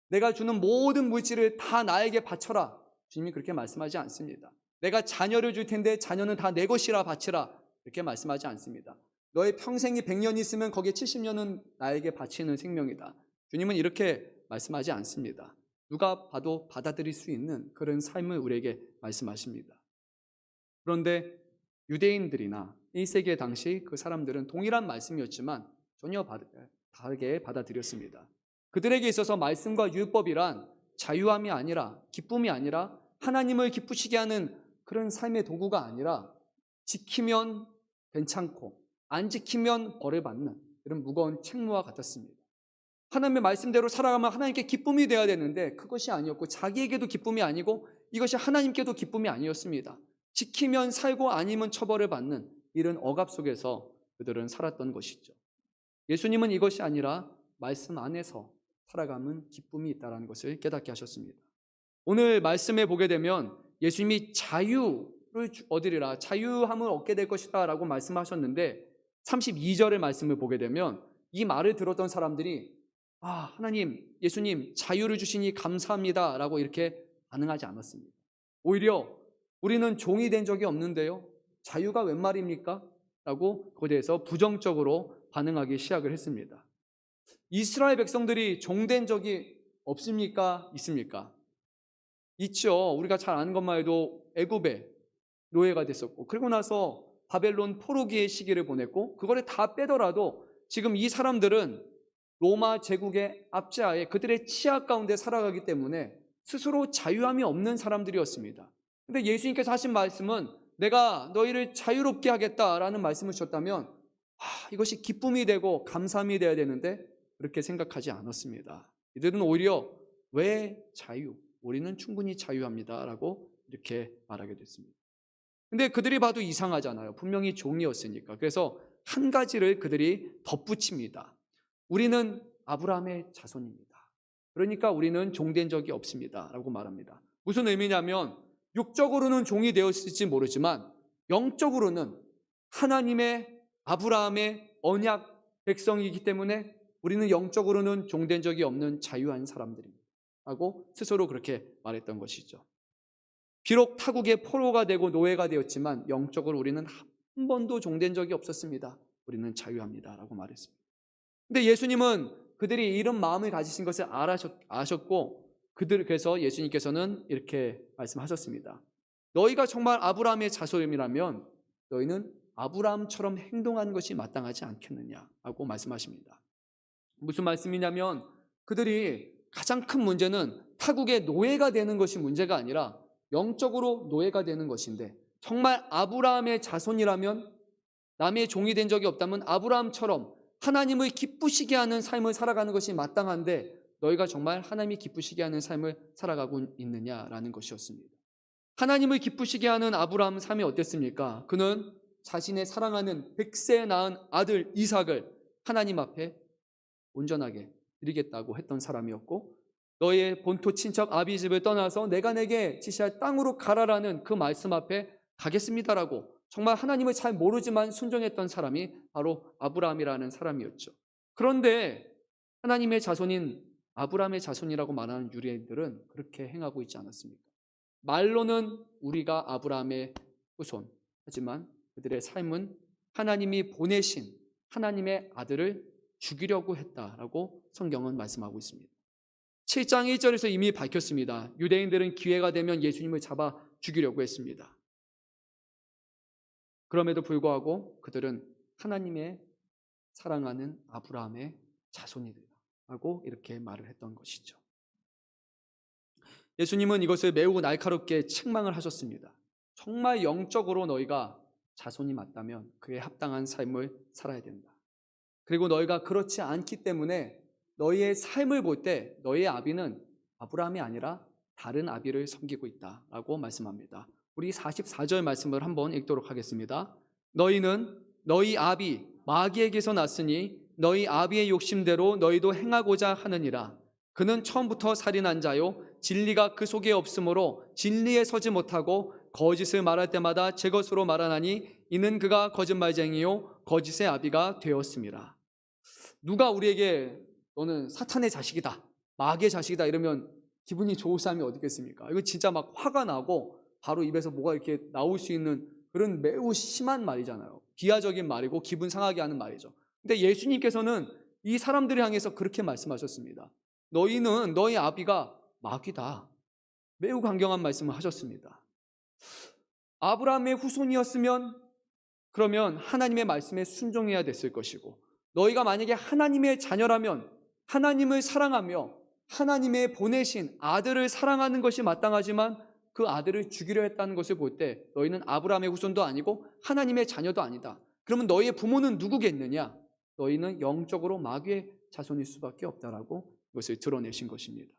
내가 주는 모든 물질을 다 나에게 바쳐라. 주님이 그렇게 말씀하지 않습니다. 내가 자녀를 줄 텐데 자녀는 다 내 것이라 바치라. 이렇게 말씀하지 않습니다. 너의 평생이 100년 있으면 거기에 70년은 나에게 바치는 생명이다. 주님은 이렇게 말씀하지 않습니다. 누가 봐도 받아들일 수 있는 그런 삶을 우리에게 말씀하십니다. 그런데 유대인들이나 1세기 당시 그 사람들은 동일한 말씀이었지만 전혀 다르게 받아들였습니다. 그들에게 있어서 말씀과 율법이란 자유함이 아니라, 기쁨이 아니라, 하나님을 기쁘시게 하는 그런 삶의 도구가 아니라, 지키면 괜찮고 안 지키면 벌을 받는 이런 무거운 책무와 같았습니다. 하나님의 말씀대로 살아가면 하나님께 기쁨이 되어야 되는데 그것이 아니었고, 자기에게도 기쁨이 아니고 이것이 하나님께도 기쁨이 아니었습니다. 지키면 살고 아니면 처벌을 받는 이런 억압 속에서 그들은 살았던 것이죠. 예수님은 이것이 아니라 말씀 안에서 살아가면 기쁨이 있다는 것을 깨닫게 하셨습니다. 오늘 말씀에 보게 되면 예수님이 자유를 얻으리라, 자유함을 얻게 될 것이다 라고 말씀하셨는데 32절의 말씀을 보게 되면 이 말을 들었던 사람들이 하나님, 예수님 자유를 주시니 감사합니다 라고 이렇게 반응하지 않았습니다. 오히려 우리는 종이 된 적이 없는데요, 자유가 웬 말입니까? 라고 그에 대해서 부정적으로 반응하기 시작을 했습니다. 이스라엘 백성들이 종된 적이 없습니까? 있습니까? 있죠. 우리가 잘 아는 것만 해도 애굽에 노예가 됐었고, 그리고 나서 바벨론 포로기의 시기를 보냈고, 그거를 다 빼더라도 지금 이 사람들은 로마 제국의 압제하에 그들의 치하 가운데 살아가기 때문에 스스로 자유함이 없는 사람들이었습니다. 근데 예수님께서 하신 말씀은 내가 너희를 자유롭게 하겠다라는 말씀을 주셨다면 이것이 기쁨이 되고 감사함이 되어야 되는데 그렇게 생각하지 않았습니다. 이들은 오히려 왜 자유? 우리는 충분히 자유합니다 라고 이렇게 말하게 됐습니다. 근데 그들이 봐도 이상하잖아요. 분명히 종이었으니까. 그래서 한 가지를 그들이 덧붙입니다. 우리는 아브라함의 자손입니다. 그러니까 우리는 종된 적이 없습니다 라고 말합니다. 무슨 의미냐면 육적으로는 종이 되었을지 모르지만 영적으로는 하나님의 아브라함의 언약 백성이기 때문에 우리는 영적으로는 종된 적이 없는 자유한 사람들입니다 하고 스스로 그렇게 말했던 것이죠. 비록 타국의 포로가 되고 노예가 되었지만 영적으로 우리는 한 번도 종된 적이 없었습니다. 우리는 자유합니다 라고 말했습니다. 근데 예수님은 그들이 이런 마음을 가지신 것을 아셨고, 그래서 예수님께서는 이렇게 말씀하셨습니다. 너희가 정말 아브라함의 자손이라면 너희는 아브라함처럼 행동하는 것이 마땅하지 않겠느냐고 말씀하십니다. 무슨 말씀이냐면 그들이 가장 큰 문제는 타국의 노예가 되는 것이 문제가 아니라 영적으로 노예가 되는 것인데, 정말 아브라함의 자손이라면, 남의 종이 된 적이 없다면 아브라함처럼 하나님을 기쁘시게 하는 삶을 살아가는 것이 마땅한데 너희가 정말 하나님이 기쁘시게 하는 삶을 살아가고 있느냐라는 것이었습니다. 하나님을 기쁘시게 하는 아브라함 삶이 어땠습니까? 그는 자신의 사랑하는 100세 낳은 아들 이삭을 하나님 앞에 온전하게 드리겠다고 했던 사람이었고, 너의 본토 친척 아비집을 떠나서 내가 내게 지시할 땅으로 가라라는 그 말씀 앞에 가겠습니다라고 정말 하나님을 잘 모르지만 순종했던 사람이 바로 아브라함이라는 사람이었죠. 그런데 하나님의 자손인 아브라함의 자손이라고 말하는 유대인들은 그렇게 행하고 있지 않았습니까? 말로는 우리가 아브라함의 후손, 하지만 그들의 삶은 하나님이 보내신 하나님의 아들을 죽이려고 했다라고 성경은 말씀하고 있습니다. 7장 1절에서 이미 밝혔습니다. 유대인들은 기회가 되면 예수님을 잡아 죽이려고 했습니다. 그럼에도 불구하고 그들은 하나님의 사랑하는 아브라함의 자손이라고 이렇게 말을 했던 것이죠. 예수님은 이것을 매우 날카롭게 책망을 하셨습니다. 정말 영적으로 너희가 자손이 맞다면 그에 합당한 삶을 살아야 된다. 그리고 너희가 그렇지 않기 때문에 너희의 삶을 볼 때 너희의 아비는 아브라함이 아니라 다른 아비를 섬기고 있다라고 말씀합니다. 우리 44절 말씀을 한번 읽도록 하겠습니다. 너희는 너희 아비 마귀에게서 났으니 너희 아비의 욕심대로 너희도 행하고자 하느니라. 그는 처음부터 살인한 자요 진리가 그 속에 없으므로 진리에 서지 못하고 거짓을 말할 때마다 제 것으로 말하나니 이는 그가 거짓말쟁이요 거짓의 아비가 되었습니다. 누가 우리에게 너는 사탄의 자식이다, 마귀의 자식이다 이러면 기분이 좋을 사람이 어디 있겠습니까? 이거 진짜 막 화가 나고 바로 입에서 뭐가 이렇게 나올 수 있는 그런 매우 심한 말이잖아요. 비하적인 말이고 기분 상하게 하는 말이죠. 근데 예수님께서는 이 사람들을 향해서 그렇게 말씀하셨습니다. 너희는 너희 아비가 마귀다. 매우 강경한 말씀을 하셨습니다. 아브라함의 후손이었으면 그러면 하나님의 말씀에 순종해야 됐을 것이고, 너희가 만약에 하나님의 자녀라면 하나님을 사랑하며 하나님의 보내신 아들을 사랑하는 것이 마땅하지만 그 아들을 죽이려 했다는 것을 볼 때 너희는 아브라함의 후손도 아니고 하나님의 자녀도 아니다. 그러면 너희의 부모는 누구겠느냐? 너희는 영적으로 마귀의 자손일 수밖에 없다라고 이것을 드러내신 것입니다.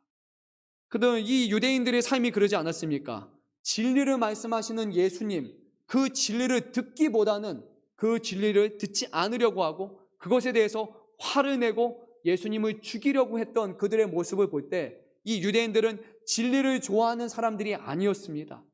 그런데 이 유대인들의 삶이 그러지 않았습니까? 진리를 말씀하시는 예수님, 그 진리를 듣기보다는 그 진리를 듣지 않으려고 하고 그것에 대해서 화를 내고 예수님을 죽이려고 했던 그들의 모습을 볼 때 이 유대인들은 진리를 좋아하는 사람들이 아니었습니다.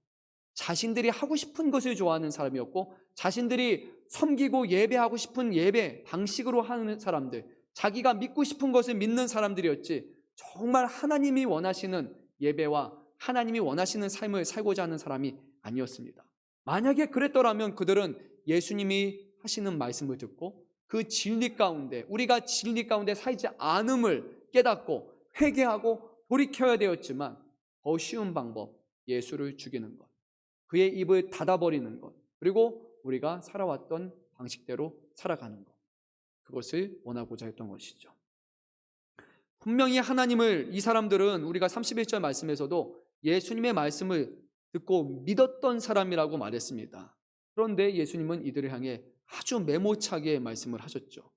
자신들이 하고 싶은 것을 좋아하는 사람이었고, 자신들이 섬기고 예배하고 싶은 예배 방식으로 하는 사람들, 자기가 믿고 싶은 것을 믿는 사람들이었지, 정말 하나님이 원하시는 예배와 하나님이 원하시는 삶을 살고자 하는 사람이 아니었습니다. 만약에 그랬더라면 그들은 예수님이 하시는 말씀을 듣고 그 진리 가운데, 우리가 진리 가운데 살지 않음을 깨닫고 회개하고 돌이켜야 되었지만, 더 쉬운 방법, 예수를 죽이는 것, 그의 입을 닫아버리는 것, 그리고 우리가 살아왔던 방식대로 살아가는 것, 그것을 원하고자 했던 것이죠. 분명히 하나님을, 이 사람들은 우리가 31절 말씀에서도 예수님의 말씀을 듣고 믿었던 사람이라고 말했습니다. 그런데 예수님은 이들을 향해 아주 메모차게 말씀을 하셨죠.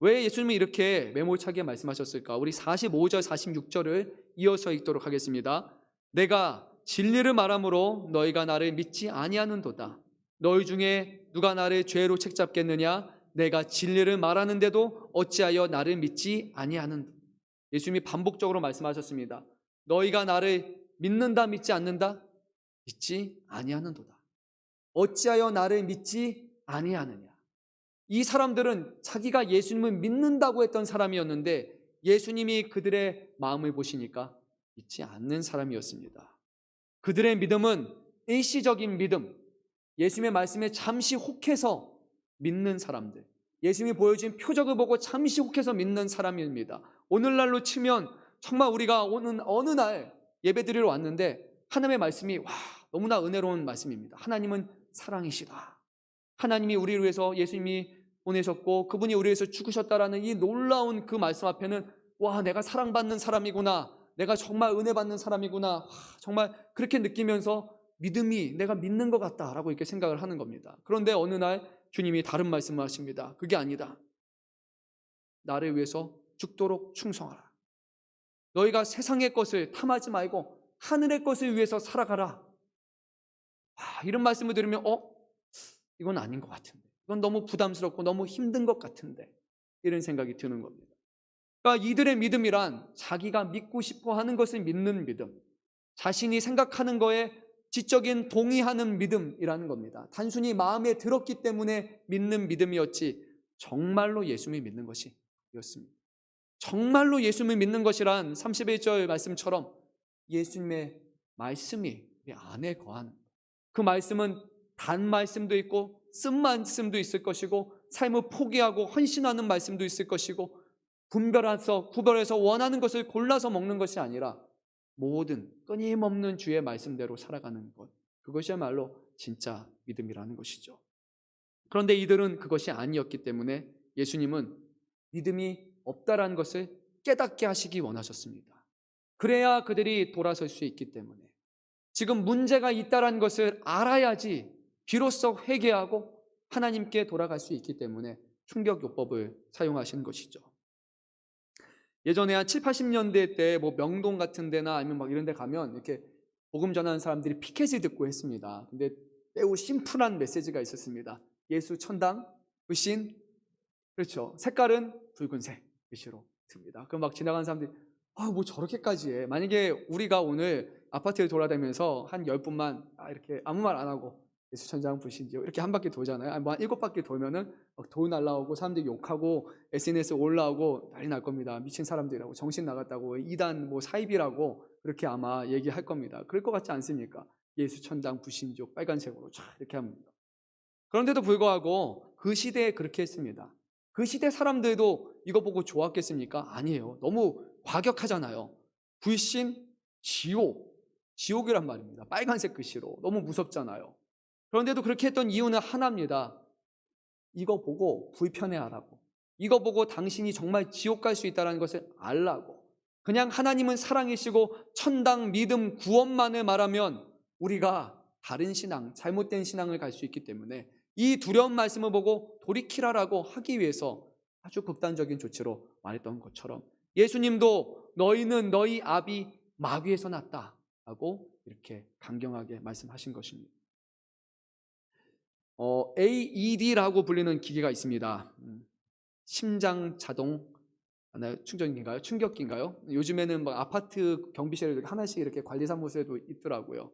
왜 예수님은 이렇게 메모차게 말씀하셨을까? 우리 45절 46절을 이어서 읽도록 하겠습니다. 내가 진리를 말함으로 너희가 나를 믿지 아니하는도다. 너희 중에 누가 나를 죄로 책잡겠느냐? 내가 진리를 말하는데도 어찌하여 나를 믿지 아니하는도다. 예수님이 반복적으로 말씀하셨습니다. 너희가 나를 믿는다 믿지 않는다? 믿지 아니하는도다. 어찌하여 나를 믿지 아니하느냐? 이 사람들은 자기가 예수님을 믿는다고 했던 사람이었는데 예수님이 그들의 마음을 보시니까 믿지 않는 사람이었습니다. 그들의 믿음은 일시적인 믿음, 예수님의 말씀에 잠시 혹해서 믿는 사람들, 예수님이 보여준 표적을 보고 잠시 혹해서 믿는 사람입니다. 오늘날로 치면 정말 우리가 오는 어느 날 예배드리러 왔는데 하나님의 말씀이 너무나 은혜로운 말씀입니다. 하나님은 사랑이시다. 하나님이 우리를 위해서 예수님이 보내셨고 그분이 우리를 위해서 죽으셨다라는 이 놀라운 그 말씀 앞에는 내가 사랑받는 사람이구나, 내가 정말 은혜 받는 사람이구나, 정말 그렇게 느끼면서 믿음이 내가 믿는 것 같다라고 이렇게 생각을 하는 겁니다. 그런데 어느 날 주님이 다른 말씀을 하십니다. 그게 아니다. 나를 위해서 죽도록 충성하라. 너희가 세상의 것을 탐하지 말고 하늘의 것을 위해서 살아가라. 이런 말씀을 들으면 이건 아닌 것 같은데, 이건 너무 부담스럽고 너무 힘든 것 같은데, 이런 생각이 드는 겁니다. 그러니까 이들의 믿음이란 자기가 믿고 싶어 하는 것을 믿는 믿음, 자신이 생각하는 거에 지적인 동의하는 믿음이라는 겁니다. 단순히 마음에 들었기 때문에 믿는 믿음이었지 정말로 예수님을 믿는 것이 아니었습니다. 정말로 예수님을 믿는 것이란 31절 말씀처럼 예수님의 말씀이 우리 안에 거하는 것. 그 말씀은 단 말씀도 있고 쓴 말씀도 있을 것이고 삶을 포기하고 헌신하는 말씀도 있을 것이고 구별해서 원하는 것을 골라서 먹는 것이 아니라 모든 끊임없는 주의 말씀대로 살아가는 것, 그것이야말로 진짜 믿음이라는 것이죠. 그런데 이들은 그것이 아니었기 때문에 예수님은 믿음이 없다라는 것을 깨닫게 하시기 원하셨습니다. 그래야 그들이 돌아설 수 있기 때문에, 지금 문제가 있다라는 것을 알아야지 비로소 회개하고 하나님께 돌아갈 수 있기 때문에 충격요법을 사용하시는 것이죠. 예전에 한 7, 80년대 때 명동 같은 데나 아니면 이런 데 가면 이렇게 복음 전하는 사람들이 피켓을 듣고 했습니다. 근데 매우 심플한 메시지가 있었습니다. 예수 천당, 불신, 그렇죠. 색깔은 붉은색 글씨로 듭니다. 그럼 지나가는 사람들이 저렇게까지 해. 만약에 우리가 오늘 아파트를 돌아다니면서 한 10분만 이렇게 아무 말 안 하고 예수 천장 불신지요 이렇게 한 바퀴 돌잖아요. 한 7바퀴 돌면은 돌 날라오고 사람들이 욕하고 SNS에 올라오고 난리 날 겁니다. 미친 사람들이라고, 정신 나갔다고, 이단 사입이라고 그렇게 아마 얘기할 겁니다. 그럴 것 같지 않습니까? 예수 천당 불신지요 빨간색으로 쫙 이렇게 합니다. 그런데도 불구하고 그 시대에 그렇게 했습니다. 그 시대 사람들도 이거 보고 좋았겠습니까? 아니에요. 너무 과격하잖아요. 불신, 지옥이란 말입니다. 빨간색 글씨로. 너무 무섭잖아요. 그런데도 그렇게 했던 이유는 하나입니다. 이거 보고 불편해하라고. 이거 보고 당신이 정말 지옥 갈 수 있다는 것을 알라고. 그냥 하나님은 사랑이시고 천당, 믿음, 구원만을 말하면 우리가 다른 신앙, 잘못된 신앙을 갈 수 있기 때문에 이 두려운 말씀을 보고 돌이키라라고 하기 위해서 아주 극단적인 조치로 말했던 것처럼 예수님도 너희는 너희 아비 마귀에서 났다 라고 이렇게 강경하게 말씀하신 것입니다. AED라고 불리는 기계가 있습니다. 심장 자동 충전기인가요? 충격기인가요? 요즘에는 뭐 아파트 경비실에 하나씩 이렇게 관리사무소에도 있더라고요.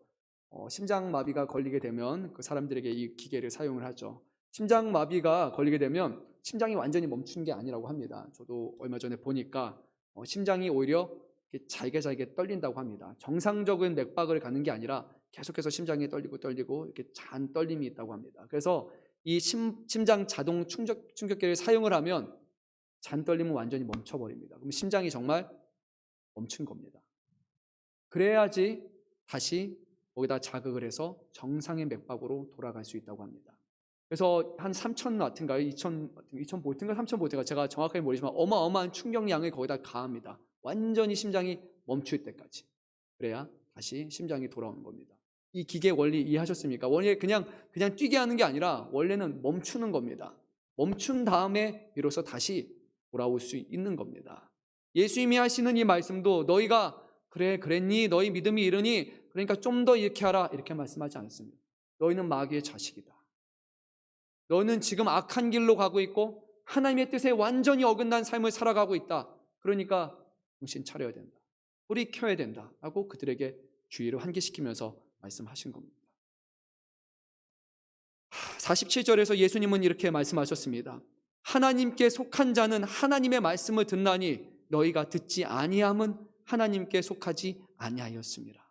심장마비가 걸리게 되면 그 사람들에게 이 기계를 사용을 하죠. 심장마비가 걸리게 되면 심장이 완전히 멈춘 게 아니라고 합니다. 저도 얼마 전에 보니까 심장이 오히려 잘게 떨린다고 합니다. 정상적인 맥박을 가는 게 아니라 계속해서 심장이 떨리고 이렇게 잔 떨림이 있다고 합니다. 그래서 이 심장 자동 충격기를 사용을 하면 잔 떨림은 완전히 멈춰버립니다. 그럼 심장이 정말 멈춘 겁니다. 그래야지 다시 거기다 자극을 해서 정상의 맥박으로 돌아갈 수 있다고 합니다. 그래서 한 3,000와트인가요? 2,000볼트인가 3,000볼트가 제가 정확하게 모르지만 어마어마한 충격량을 거기다 가합니다. 완전히 심장이 멈출 때까지. 그래야 다시 심장이 돌아오는 겁니다. 이 기계 원리 이해하셨습니까? 원래 그냥 뛰게 하는 게 아니라 원래는 멈추는 겁니다. 멈춘 다음에 비로소 다시 돌아올 수 있는 겁니다. 예수님이 하시는 이 말씀도 너희가 그랬니? 너희 믿음이 이르니? 그러니까 좀 더 이렇게 하라 이렇게 말씀하지 않습니다. 너희는 마귀의 자식이다. 너는 지금 악한 길로 가고 있고 하나님의 뜻에 완전히 어긋난 삶을 살아가고 있다. 그러니까 정신 차려야 된다. 불이 켜야 된다. 라고 그들에게 주의를 환기시키면서 말씀하신 겁니다. 47절에서 예수님은 이렇게 말씀하셨습니다. 하나님께 속한 자는 하나님의 말씀을 듣나니 너희가 듣지 아니함은 하나님께 속하지 아니하였습니다.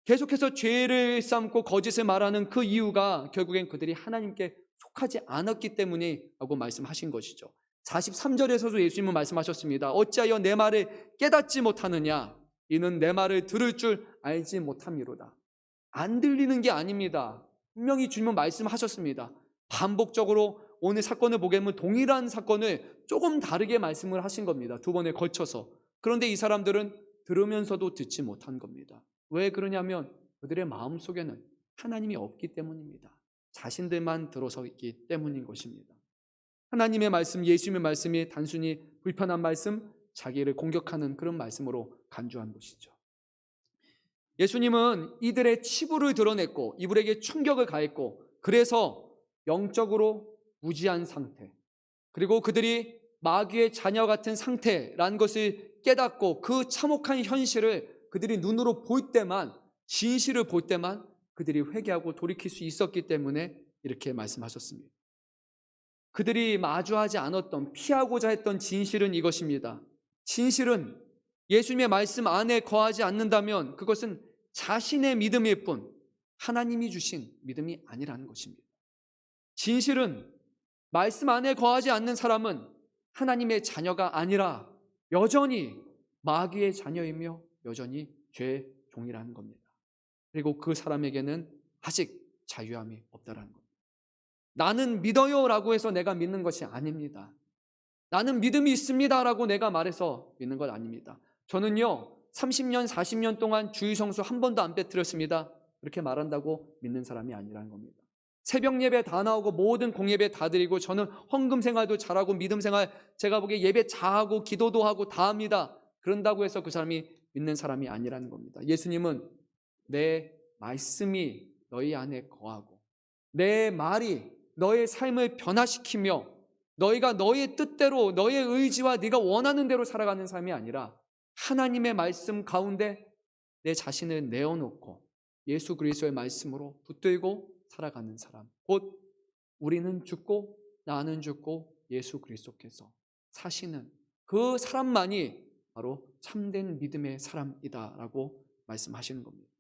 계속해서 죄를 삼고 거짓을 말하는 그 이유가 결국엔 그들이 하나님께 속하지 않았기 때문이라고 말씀하신 것이죠. 43절에서도 예수님은 말씀하셨습니다. 어찌하여 내 말을 깨닫지 못하느냐? 이는 내 말을 들을 줄 알지 못함이로다. 안 들리는 게 아닙니다. 분명히 주님은 말씀하셨습니다. 반복적으로 오늘 사건을 보게 되면 동일한 사건을 조금 다르게 말씀을 하신 겁니다. 두 번에 걸쳐서. 그런데 이 사람들은 들으면서도 듣지 못한 겁니다. 왜 그러냐면 그들의 마음속에는 하나님이 없기 때문입니다. 자신들만 들어서 있기 때문인 것입니다. 하나님의 말씀, 예수님의 말씀이 단순히 불편한 말씀, 자기를 공격하는 그런 말씀으로 간주한 것이죠. 예수님은 이들의 치부를 드러냈고 이들에게 충격을 가했고 그래서 영적으로 무지한 상태, 그리고 그들이 마귀의 자녀 같은 상태라는 것을 깨닫고 그 참혹한 현실을 그들이 눈으로 볼 때만, 진실을 볼 때만 그들이 회개하고 돌이킬 수 있었기 때문에 이렇게 말씀하셨습니다. 그들이 마주하지 않았던, 피하고자 했던 진실은 이것입니다. 진실은 예수님의 말씀 안에 거하지 않는다면 그것은 자신의 믿음일 뿐 하나님이 주신 믿음이 아니라는 것입니다. 진실은 말씀 안에 거하지 않는 사람은 하나님의 자녀가 아니라 여전히 마귀의 자녀이며 여전히 죄의 종이라는 겁니다. 그리고 그 사람에게는 아직 자유함이 없다는 겁니다. 나는 믿어요 라고 해서 내가 믿는 것이 아닙니다. 나는 믿음이 있습니다 라고 내가 말해서 믿는 것 아닙니다. 저는요 30년 40년 동안 주일 성수 한 번도 안 빼뜨렸습니다. 그렇게 말한다고 믿는 사람이 아니라는 겁니다. 새벽 예배 다 나오고 모든 공예배 다 드리고 저는 헌금 생활도 잘하고 믿음 생활 제가 보기에 예배 잘하고 기도도 하고 다 합니다. 그런다고 해서 그 사람이 믿는 사람이 아니라는 겁니다. 예수님은 내 말씀이 너희 안에 거하고 내 말이 너의 삶을 변화시키며 너희가 너의 뜻대로 너의 의지와 네가 원하는 대로 살아가는 삶이 아니라 하나님의 말씀 가운데 내 자신을 내어놓고 예수 그리스도의 말씀으로 붙들고 살아가는 사람, 곧 우리는 죽고 나는 죽고 예수 그리스도께서 사시는 그 사람만이 바로 참된 믿음의 사람이다라고 말씀하시는 겁니다.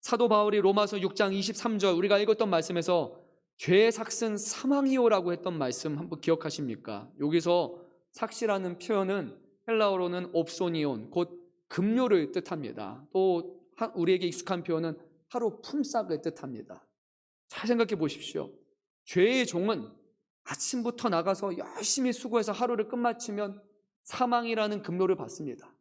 사도 바울이 로마서 6장 23절 우리가 읽었던 말씀에서 죄의 삭은 사망이요라고 했던 말씀 한번 기억하십니까? 여기서 삭시라는 표현은 헬라어로는 옵소니온, 곧 급료를 뜻합니다. 또 우리에게 익숙한 표현은 하루 품삯을 뜻합니다. 잘 생각해 보십시오. 죄의 종은 아침부터 나가서 열심히 수고해서 하루를 끝마치면 사망이라는 급료를 받습니다.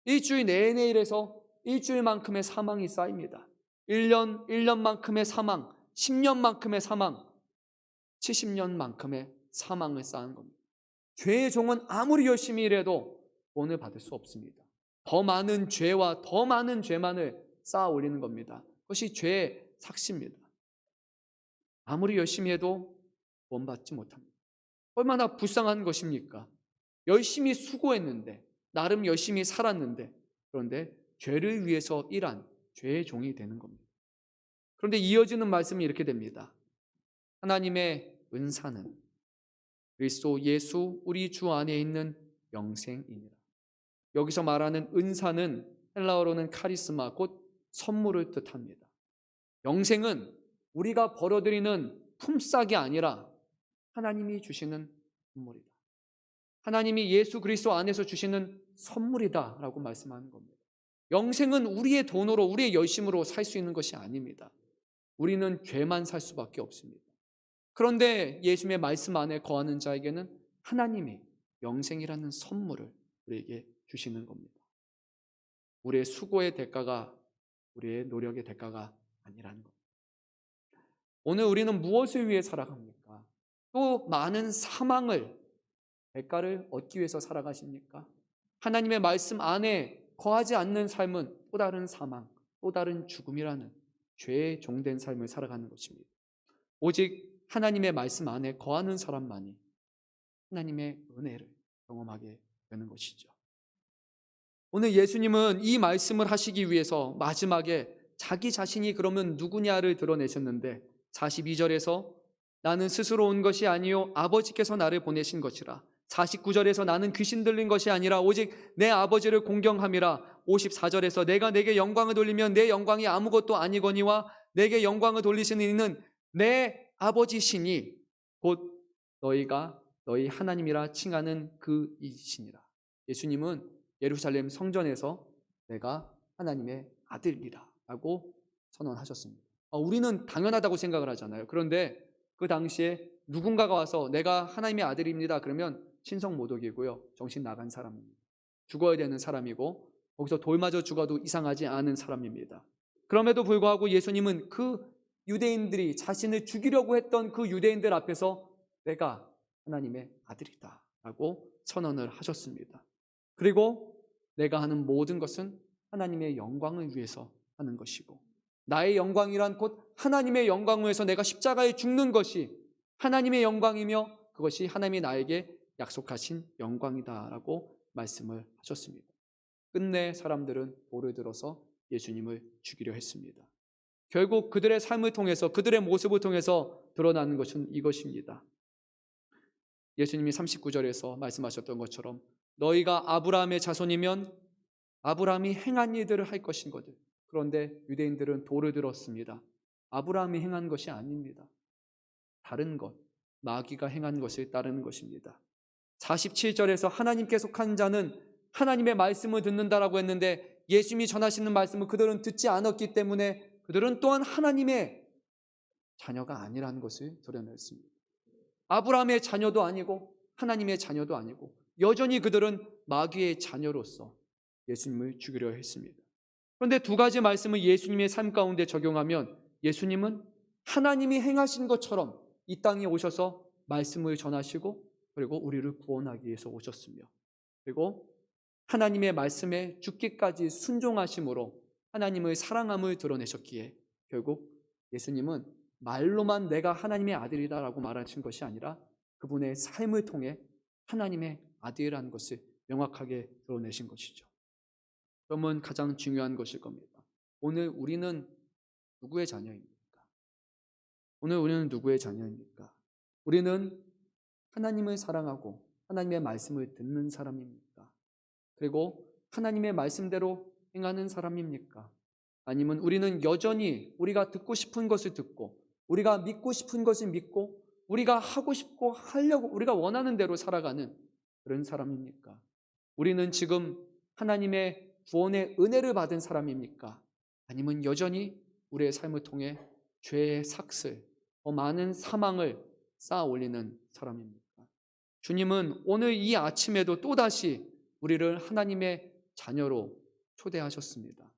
일주일 내내 일해서 일주일만큼의 사망이 쌓입니다. 1년만큼의 사망, 10년만큼의 사망, 70년만큼의 사망을 쌓은 겁니다. 죄의 종은 아무리 열심히 일해도 본을 받을 수 없습니다. 더 많은 죄와 더 많은 죄만을 쌓아 올리는 겁니다. 그것이 죄의 삭시입니다. 아무리 열심히 해도 본 받지 못합니다. 얼마나 불쌍한 것입니까? 열심히 수고했는데, 나름 열심히 살았는데, 그런데 죄를 위해서 일한 죄의 종이 되는 겁니다. 그런데 이어지는 말씀이 이렇게 됩니다. 하나님의 은사는 그리스도 예수 우리 주 안에 있는 영생이니라. 여기서 말하는 은사는 헬라어로는 카리스마, 곧 선물을 뜻합니다. 영생은 우리가 벌어들이는 품삯이 아니라 하나님이 주시는 선물이다. 하나님이 예수 그리스도 안에서 주시는 선물이다 라고 말씀하는 겁니다. 영생은 우리의 돈으로 우리의 열심으로 살 수 있는 것이 아닙니다. 우리는 죄만 살 수밖에 없습니다. 그런데 예수님의 말씀 안에 거하는 자에게는 하나님이 영생이라는 선물을 우리에게 주시는 겁니다. 우리의 수고의 대가가 우리의 노력의 대가가 아니라는 겁니다. 오늘 우리는 무엇을 위해 살아갑니까? 또 많은 사망을 대가를 얻기 위해서 살아가십니까? 하나님의 말씀 안에 거하지 않는 삶은 또 다른 사망, 또 다른 죽음이라는 죄의 종된 삶을 살아가는 것입니다. 오직 하나님의 말씀 안에 거하는 사람만이 하나님의 은혜를 경험하게 되는 것이죠. 오늘 예수님은 이 말씀을 하시기 위해서 마지막에 자기 자신이 그러면 누구냐를 드러내셨는데 42절에서 나는 스스로 온 것이 아니요 아버지께서 나를 보내신 것이라. 49절에서 나는 귀신 들린 것이 아니라 오직 내 아버지를 공경함이라. 54절에서 내가 내게 영광을 돌리면 내 영광이 아무것도 아니거니와 내게 영광을 돌리시는 이는 내 아버지시니 곧 너희가 너희 하나님이라 칭하는 그 이시니라. 예수님은 예루살렘 성전에서 내가 하나님의 아들이라 라고 선언하셨습니다. 우리는 당연하다고 생각을 하잖아요. 그런데 그 당시에 누군가가 와서 내가 하나님의 아들입니다 그러면 신성모독이고요, 정신 나간 사람입니다. 죽어야 되는 사람이고 거기서 돌맞아 죽어도 이상하지 않은 사람입니다. 그럼에도 불구하고 예수님은 그 유대인들이 자신을 죽이려고 했던 그 유대인들 앞에서 내가 하나님의 아들이다 라고 선언을 하셨습니다. 그리고 내가 하는 모든 것은 하나님의 영광을 위해서 하는 것이고 나의 영광이란 곧 하나님의 영광을 위해서 내가 십자가에 죽는 것이 하나님의 영광이며 그것이 하나님이 나에게 약속하신 영광이다라고 말씀을 하셨습니다. 끝내 사람들은 돌을 들어서 예수님을 죽이려 했습니다. 결국 그들의 삶을 통해서 그들의 모습을 통해서 드러나는 것은 이것입니다. 예수님이 39절에서 말씀하셨던 것처럼 너희가 아브라함의 자손이면 아브라함이 행한 일들을 할 것인 거들. 그런데 유대인들은 돌을 들었습니다. 아브라함이 행한 것이 아닙니다. 다른 것, 마귀가 행한 것을 따르는 것입니다. 47절에서 하나님께 속한 자는 하나님의 말씀을 듣는다라고 했는데 예수님이 전하시는 말씀을 그들은 듣지 않았기 때문에 그들은 또한 하나님의 자녀가 아니라는 것을 드러냈습니다. 아브라함의 자녀도 아니고 하나님의 자녀도 아니고 여전히 그들은 마귀의 자녀로서 예수님을 죽이려 했습니다. 그런데 두 가지 말씀을 예수님의 삶 가운데 적용하면 예수님은 하나님이 행하신 것처럼 이 땅에 오셔서 말씀을 전하시고 그리고 우리를 구원하기 위해서 오셨으며 그리고 하나님의 말씀에 죽기까지 순종하심으로 하나님의 사랑함을 드러내셨기에 결국 예수님은 말로만 내가 하나님의 아들이다라고 말하신 것이 아니라 그분의 삶을 통해 하나님의 아들이라는 것을 명확하게 드러내신 것이죠. 그러면 가장 중요한 것일 겁니다. 오늘 우리는 누구의 자녀입니까? 오늘 우리는 누구의 자녀입니까? 우리는 하나님을 사랑하고 하나님의 말씀을 듣는 사람입니까? 그리고 하나님의 말씀대로 행하는 사람입니까? 아니면 우리는 여전히 우리가 듣고 싶은 것을 듣고 우리가 믿고 싶은 것을 믿고 우리가 하고 싶고 하려고 우리가 원하는 대로 살아가는 그런 사람입니까? 우리는 지금 하나님의 구원의 은혜를 받은 사람입니까? 아니면 여전히 우리의 삶을 통해 죄의 삭슬, 더 많은 사망을 쌓아 올리는 사람입니까? 주님은 오늘 이 아침에도 또다시 우리를 하나님의 자녀로 초대하셨습니다.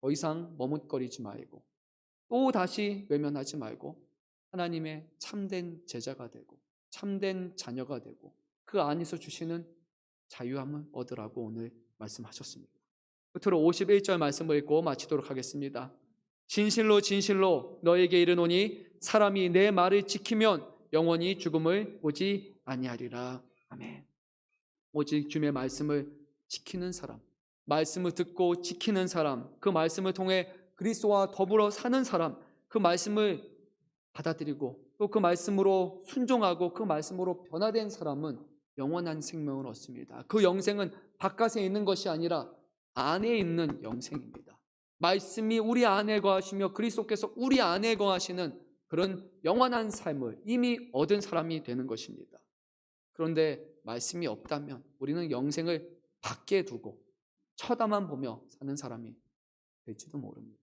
더 이상 머뭇거리지 말고 또다시 외면하지 말고 하나님의 참된 제자가 되고 참된 자녀가 되고 그 안에서 주시는 자유함을 얻으라고 오늘 말씀하셨습니다. 끝으로 51절 말씀을 읽고 마치도록 하겠습니다. 진실로 진실로 너에게 이르노니 사람이 내 말을 지키면 영원히 죽음을 보지 아니하리라. 아멘. 오직 주님의 말씀을 지키는 사람, 말씀을 듣고 지키는 사람, 그 말씀을 통해 그리스도와 더불어 사는 사람, 그 말씀을 받아들이고 또 그 말씀으로 순종하고 그 말씀으로 변화된 사람은 영원한 생명을 얻습니다. 그 영생은 바깥에 있는 것이 아니라 안에 있는 영생입니다. 말씀이 우리 안에 거하시며 그리스도께서 우리 안에 거하시는 그런 영원한 삶을 이미 얻은 사람이 되는 것입니다. 그런데 말씀이 없다면 우리는 영생을 밖에 두고 쳐다만 보며 사는 사람이 될지도 모릅니다.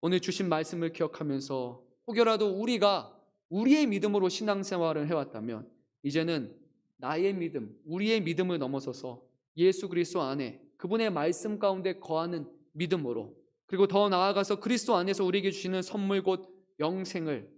오늘 주신 말씀을 기억하면서 혹여라도 우리가 우리의 믿음으로 신앙생활을 해왔다면 이제는 나의 믿음, 우리의 믿음을 넘어서서 예수 그리스도 안에 그분의 말씀 가운데 거하는 믿음으로 그리고 더 나아가서 그리스도 안에서 우리에게 주시는 선물 곧 영생을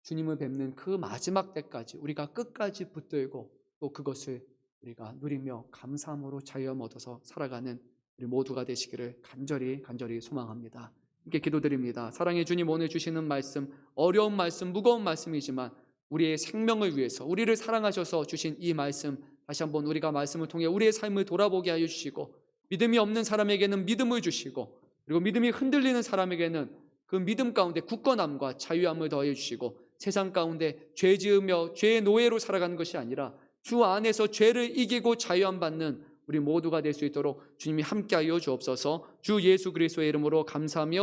주님을 뵙는 그 마지막 때까지 우리가 끝까지 붙들고 또 그것을 우리가 누리며 감사함으로 자유함 얻어서 살아가는 우리 모두가 되시기를 간절히 소망합니다. 함께 기도드립니다. 사랑의 주님, 오늘 주시는 말씀, 어려운 말씀, 무거운 말씀이지만 우리의 생명을 위해서 우리를 사랑하셔서 주신 이 말씀 다시 한번 우리가 말씀을 통해 우리의 삶을 돌아보게 하여 주시고 믿음이 없는 사람에게는 믿음을 주시고 그리고 믿음이 흔들리는 사람에게는 그 믿음 가운데 굳건함과 자유함을 더해 주시고 세상 가운데 죄 지으며 죄의 노예로 살아가는 것이 아니라 주 안에서 죄를 이기고 자유함 받는 우리 모두가 될 수 있도록 주님이 함께하여 주옵소서. 주 예수 그리스도의 이름으로 감사하며